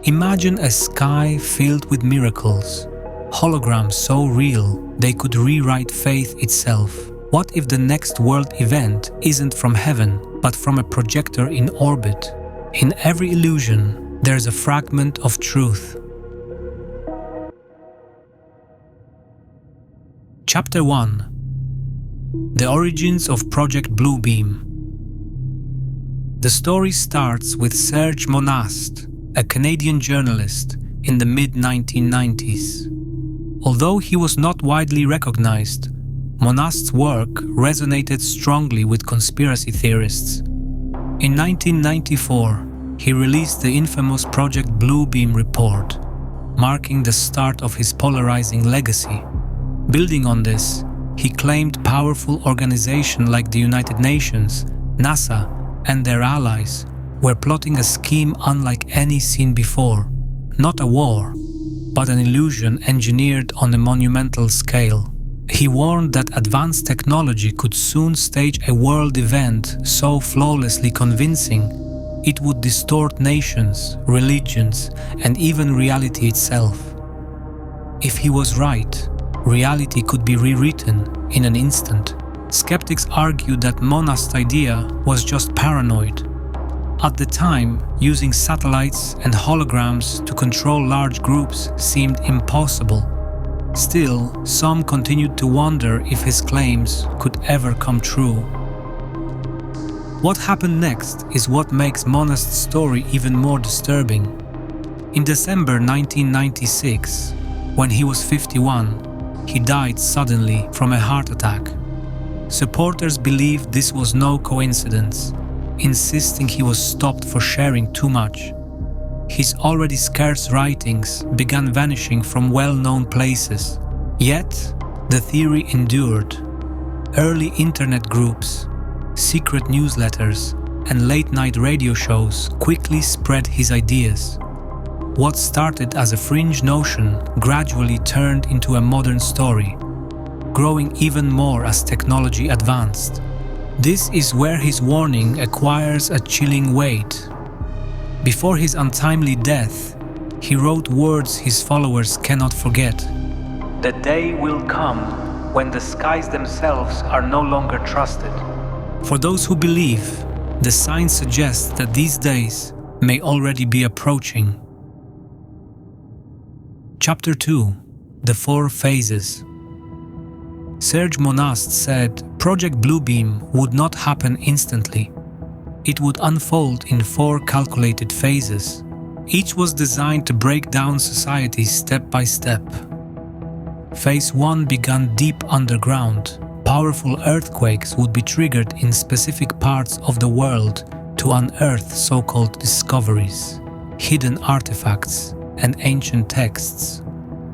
Imagine a sky filled with miracles, holograms so real they could rewrite faith itself. What if the next world event isn't from heaven, but from a projector in orbit? In every illusion, there's a fragment of truth. Chapter 1. The origins of Project Bluebeam. The story starts with Serge Monast, a Canadian journalist in the mid-1990s. Although he was not widely recognized, Monast's work resonated strongly with conspiracy theorists. In 1994, he released the infamous Project Bluebeam report, marking the start of his polarizing legacy. Building on this, he claimed powerful organizations like the United Nations, NASA, and their allies were plotting a scheme unlike any seen before. Not a war, but an illusion engineered on a monumental scale. He warned that advanced technology could soon stage a world event so flawlessly convincing it would distort nations, religions, and even reality itself. If he was right, reality could be rewritten in an instant. Skeptics argued that Monast's idea was just paranoid. At the time, using satellites and holograms to control large groups seemed impossible. Still, some continued to wonder if his claims could ever come true. What happened next is what makes Monast's story even more disturbing. In December 1996, when he was 51, he died suddenly from a heart attack. Supporters believed this was no coincidence, insisting he was stopped for sharing too much. His already scarce writings began vanishing from well-known places. Yet, the theory endured. Early internet groups, secret newsletters, and late-night radio shows quickly spread his ideas. What started as a fringe notion gradually turned into a modern story, growing even more as technology advanced. This is where his warning acquires a chilling weight. Before his untimely death, he wrote words his followers cannot forget. The day will come when the skies themselves are no longer trusted. For those who believe, the signs suggest that these days may already be approaching. Chapter 2. The 4 Phases. Serge Monast said Project Bluebeam would not happen instantly. It would unfold in 4 calculated phases. Each was designed to break down society step by step. Phase 1 began deep underground. Powerful earthquakes would be triggered in specific parts of the world to unearth so-called discoveries, hidden artifacts, and ancient texts,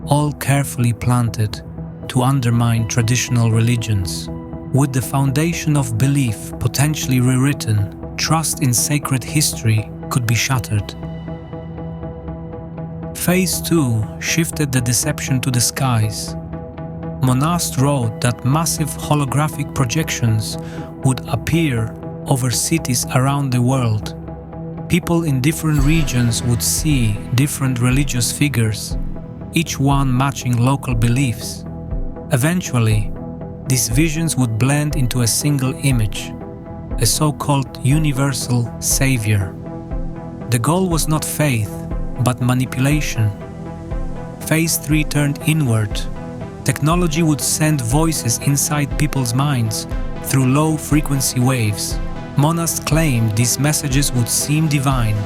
all carefully planted to undermine traditional religions. With the foundation of belief potentially rewritten, trust in sacred history could be shattered. Phase 2 shifted the deception to the skies. Monast wrote that massive holographic projections would appear over cities around the world. People in different regions would see different religious figures, each one matching local beliefs. Eventually, these visions would blend into a single image, a so-called universal savior. The goal was not faith, but manipulation. Phase 3 turned inward. Technology would send voices inside people's minds through low-frequency waves. Monast claimed these messages would seem divine,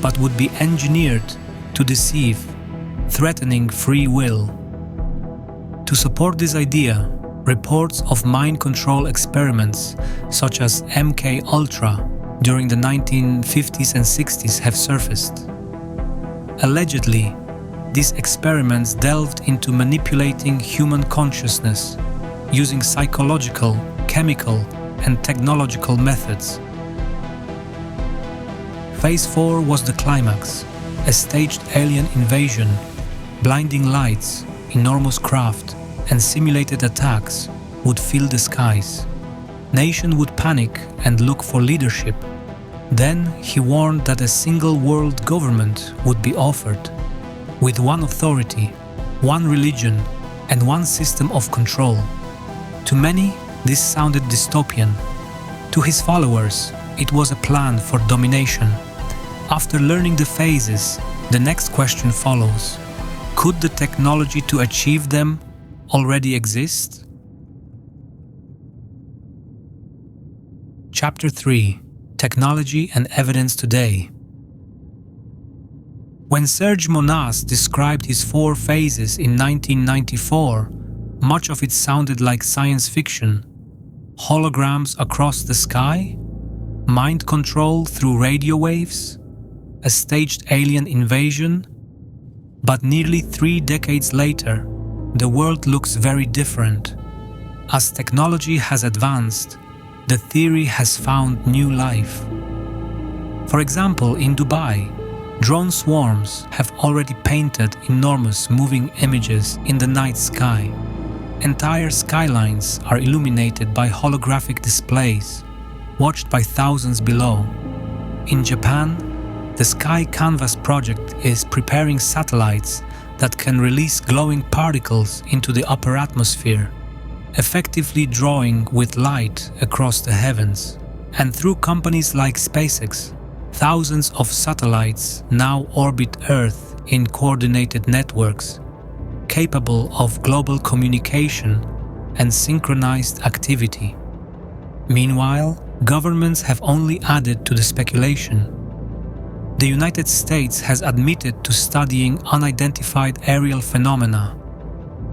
but would be engineered to deceive, threatening free will. To support this idea, reports of mind control experiments such as MK Ultra during the 1950s and 60s have surfaced. Allegedly, these experiments delved into manipulating human consciousness using psychological, chemical, and technological methods. Phase 4 was the climax, a staged alien invasion, blinding lights, enormous craft, and simulated attacks would fill the skies. Nations would panic and look for leadership. Then he warned that a single world government would be offered, with one authority, one religion, and one system of control. To many, this sounded dystopian. To his followers, it was a plan for domination. After learning the phases, the next question follows. Could the technology to achieve them already exist? Chapter 3: Technology and Evidence Today. When Serge Monast described his 4 phases in 1994, much of it sounded like science fiction. Holograms across the sky? Mind control through radio waves? A staged alien invasion? But nearly 3 decades later, the world looks very different. As technology has advanced, the theory has found new life. For example, in Dubai, drone swarms have already painted enormous moving images in the night sky. Entire skylines are illuminated by holographic displays, watched by thousands below. In Japan, the Sky Canvas project is preparing satellites that can release glowing particles into the upper atmosphere, effectively drawing with light across the heavens. And through companies like SpaceX, thousands of satellites now orbit Earth in coordinated networks, capable of global communication and synchronized activity. Meanwhile, governments have only added to the speculation. The United States has admitted to studying unidentified aerial phenomena.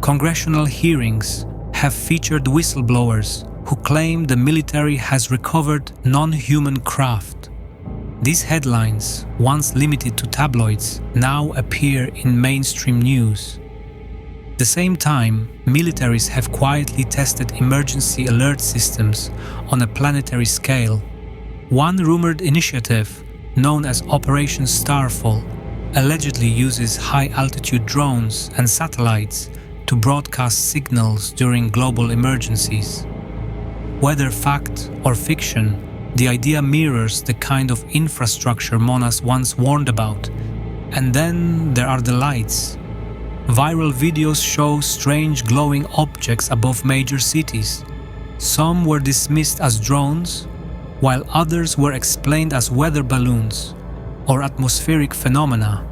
Congressional hearings have featured whistleblowers who claim the military has recovered non-human craft. These headlines, once limited to tabloids, now appear in mainstream news. At the same time, militaries have quietly tested emergency alert systems on a planetary scale. One rumored initiative, known as Operation Starfall, allegedly uses high-altitude drones and satellites to broadcast signals during global emergencies. Whether fact or fiction, the idea mirrors the kind of infrastructure Monast once warned about. And then there are the lights. Viral videos show strange glowing objects above major cities. Some were dismissed as drones, while others were explained as weather balloons or atmospheric phenomena.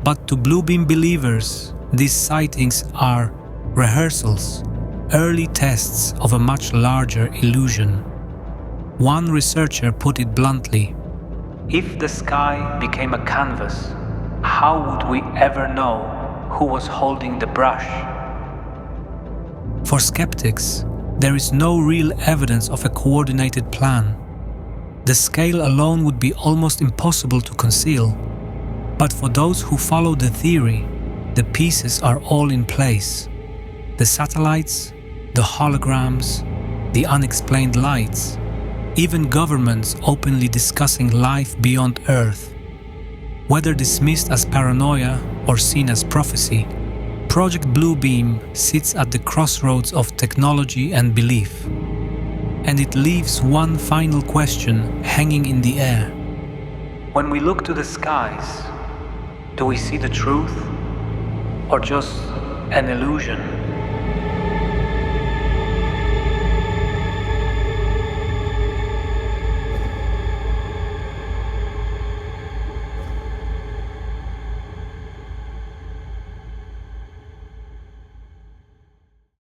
But to Bluebeam believers, these sightings are rehearsals, early tests of a much larger illusion. One researcher put it bluntly: if the sky became a canvas, how would we ever know who was holding the brush? For skeptics, there is no real evidence of a coordinated plan. The scale alone would be almost impossible to conceal. But for those who follow the theory, the pieces are all in place. The satellites, the holograms, the unexplained lights, even governments openly discussing life beyond Earth. Whether dismissed as paranoia or seen as prophecy, Project Bluebeam sits at the crossroads of technology and belief. And it leaves one final question hanging in the air. When we look to the skies, do we see the truth or just an illusion?